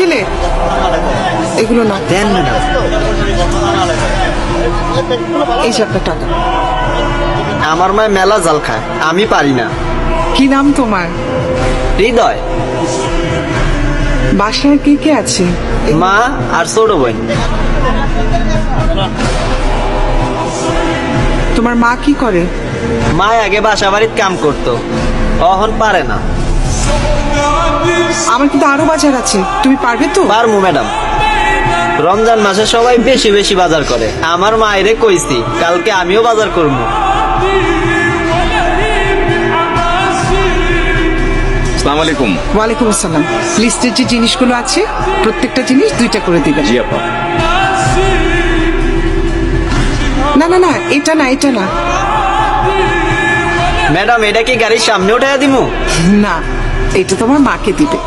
ছেলে, এগুলো না। দেন ম্যাডাম। এই যে আপনার টাকা। আমার মায় মেলা জাল খায়, আমি পারি না। কি নাম তোমার? হৃদয়। বাসায় কে কে আছে? মা আর ছোট বোন। তোমার মা কি করে? মা আগে বাসা বাড়ির কাম করতো, এখন পারে না। আমার কিন্তু আরো বাজার আছে, তুমি পারবে তো? পারমু ম্যাডাম। রমজান মাসে সবাই বেশি বেশি বাজার করে, আমার মায়েরে কইছি কালকে আমিও বাজার করবো। আসসালামু আলাইকুম। ওয়ালাইকুম আসসালাম। লিস্টের যে জিনিসগুলো আছে প্রত্যেকটা জিনিস 2টা করে দিবেন। জি আপা। না না না, এটা না, এটা না। ম্যাডাম এটা কি গাড়ির সামনে উঠাইয়া দিমু? না, এটা তোমার মাকে দিবে।